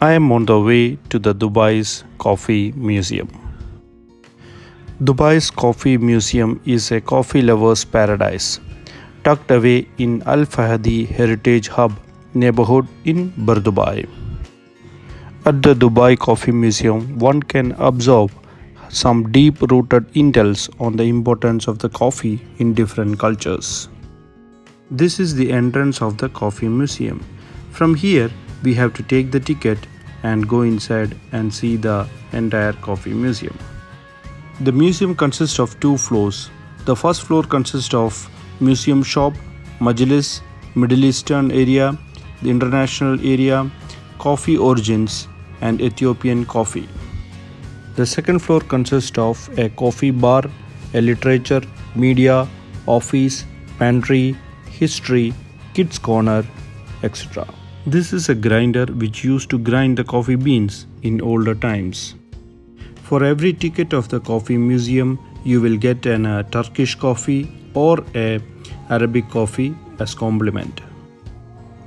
I am on the way to the Dubai's Coffee Museum. Dubai's Coffee Museum is a coffee lover's paradise, tucked away in Al Fahdi Heritage Hub neighborhood in Bardubai. At the Dubai Coffee Museum, one can absorb some deep-rooted intels on the importance of the coffee in different cultures. This is the entrance of the Coffee Museum. From here, we have to take the ticket and go inside and see the entire coffee museum. The museum consists of two floors. The first floor consists of museum shop, Majlis, Middle Eastern area, the international area, coffee origins and Ethiopian coffee. The second floor consists of a coffee bar, a literature, media, office, pantry, history, kids corner, etc. This is a grinder which used to grind the coffee beans in older times. For every ticket of the coffee museum, you will get a Turkish coffee or a Arabic coffee as compliment.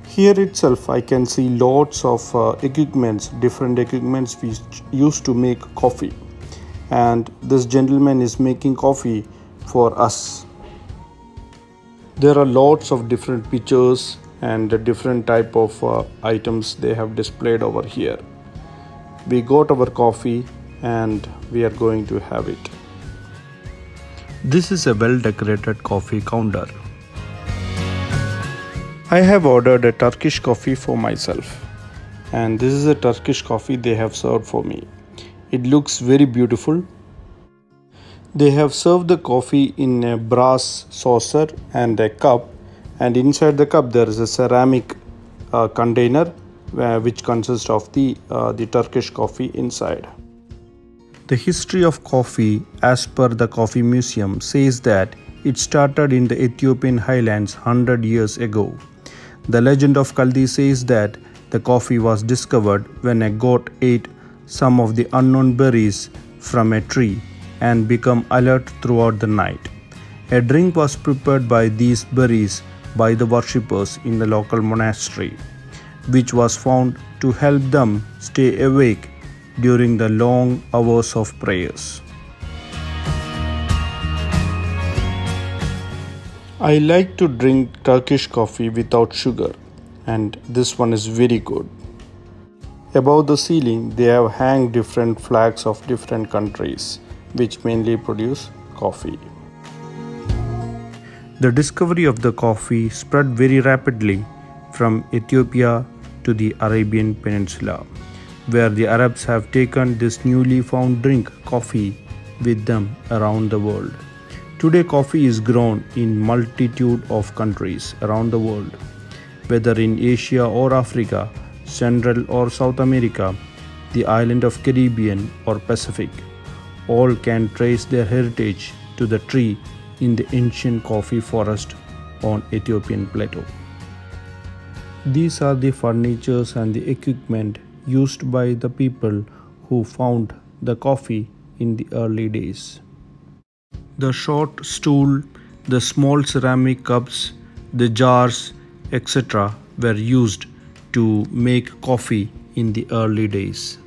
Here itself I can see lots of different equipments which used to make coffee. And this gentleman is making coffee for us. There are lots of different pictures and different type of items they have displayed over here. We got our coffee and we are going to have it. This is a well decorated coffee counter. I have ordered a Turkish coffee for myself, and this is a Turkish coffee they have served for me. It looks very beautiful. They have served the coffee in a brass saucer and a cup, and inside the cup there is a ceramic container which consists of the Turkish coffee inside. The history of coffee, as per the Coffee Museum, says that it started in the Ethiopian highlands 100 years ago. The legend of Kaldi says that the coffee was discovered when a goat ate some of the unknown berries from a tree and became alert throughout the night. A drink was prepared by these berries by the worshippers in the local monastery, which was found to help them stay awake during the long hours of prayers. I like to drink Turkish coffee without sugar, and this one is very good. Above the ceiling, they have hung different flags of different countries, which mainly produce coffee. The discovery of the coffee spread very rapidly from Ethiopia to the Arabian Peninsula, where the Arabs have taken this newly found drink, coffee, with them around the world. Today, coffee is grown in multitude of countries around the world, whether in Asia or Africa, Central or South America, the island of Caribbean or Pacific. All can trace their heritage to the tree in the ancient coffee forest on Ethiopian plateau. These are the furnitures and the equipment used by the people who found the coffee in the early days. The short stool, the small ceramic cups, the jars, etc. were used to make coffee in the early days.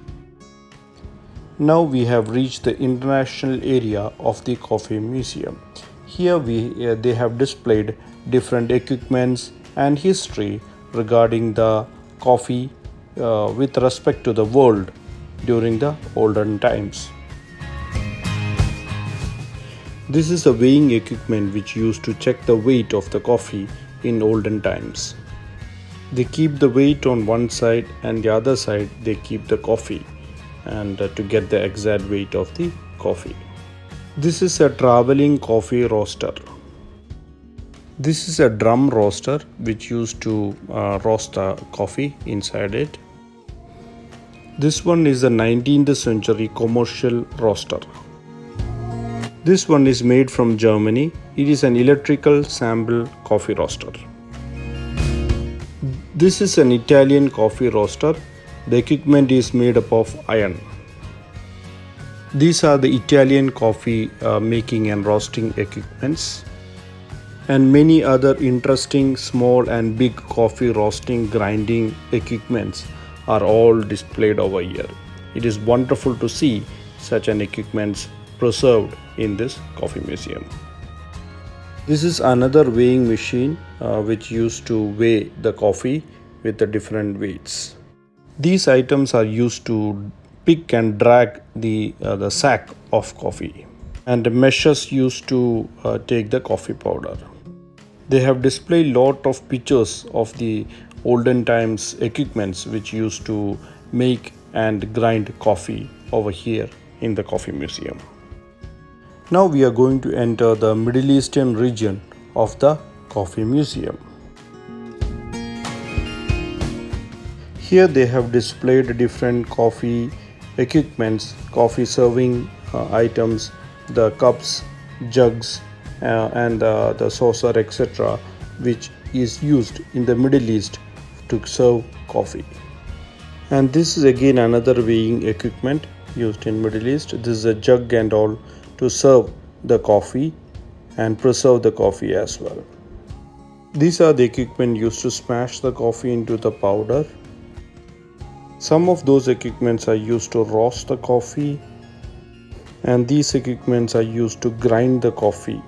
Now we have reached the international area of the Coffee Museum. Here they have displayed different equipments and history regarding the coffee with respect to the world during the olden times. This is a weighing equipment which used to check the weight of the coffee in olden times. They keep the weight on one side and the other side they keep the coffee and to get the exact weight of the coffee. This is a traveling coffee roaster. This is a drum roaster which used to roast the coffee inside it. This one is a 19th century commercial roaster. This one is made from Germany. It is an electrical sample coffee roaster. This is an Italian coffee roaster. The equipment is made up of iron. These are the Italian coffee making and roasting equipments, and many other interesting small and big coffee roasting grinding equipments are all displayed over here. It is wonderful to see such an equipment preserved in this coffee museum. This is another weighing machine which used to weigh the coffee with the different weights. These items are used to pick and drag the sack of coffee, and the measures used to take the coffee powder. They have displayed lot of pictures of the olden times equipments which used to make and grind coffee over here in the coffee museum. Now we are going to enter the Middle Eastern region of the coffee museum. Here they have displayed different coffee equipments, coffee serving items, the cups, jugs, and the saucer, etc., which is used in the Middle East to serve coffee. And this is again another weighing equipment used in Middle East. This is a jug and all to serve the coffee and preserve the coffee as well. These are the equipment used to smash the coffee into the powder. Some of those equipments are used to roast the coffee, and these equipments are used to grind the coffee.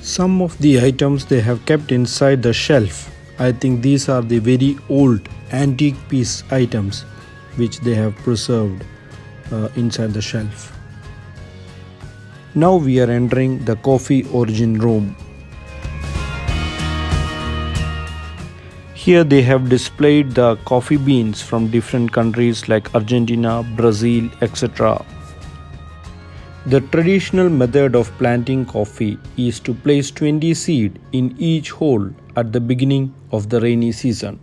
Some of the items they have kept inside the shelf. I think these are the very old antique piece items which they have preserved inside the shelf. Now we are entering the coffee origin room. Here they have displayed the coffee beans from different countries like Argentina, Brazil, etc. The traditional method of planting coffee is to place 20 seeds in each hole at the beginning of the rainy season.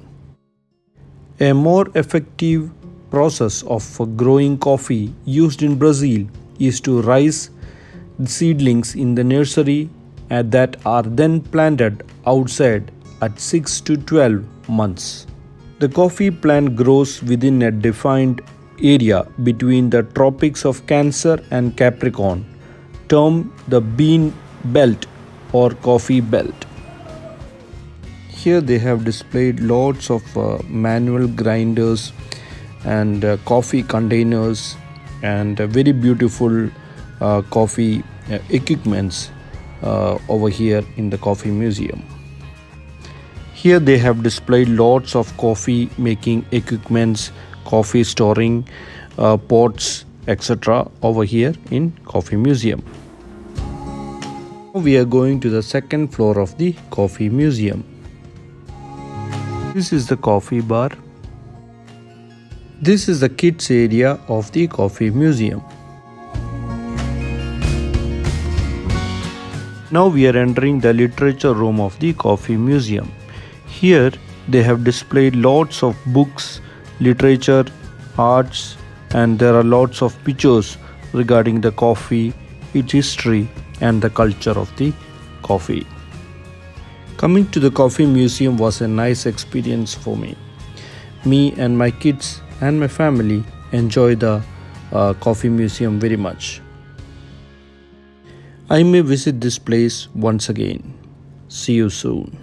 A more effective process of growing coffee used in Brazil is to raise seedlings in the nursery that are then planted outside at 6 to 12 months. The coffee plant grows within a defined area between the tropics of Cancer and Capricorn, termed the bean belt or coffee belt. Here they have displayed lots of manual grinders and coffee containers and very beautiful coffee equipments over here in the coffee museum. Here they have displayed lots of coffee making equipments, coffee storing pots, etc. over here in coffee museum. Now we are going to the second floor of the coffee museum. This is the coffee bar. This is the kids area of the coffee museum. Now we are entering the literature room of the coffee museum. Here they have displayed lots of books, literature, arts, and there are lots of pictures regarding the coffee, its history, and the culture of the coffee. Coming to the coffee museum was a nice experience for me. Me and my kids and my family enjoy the coffee museum very much. I may visit this place once again. See you soon.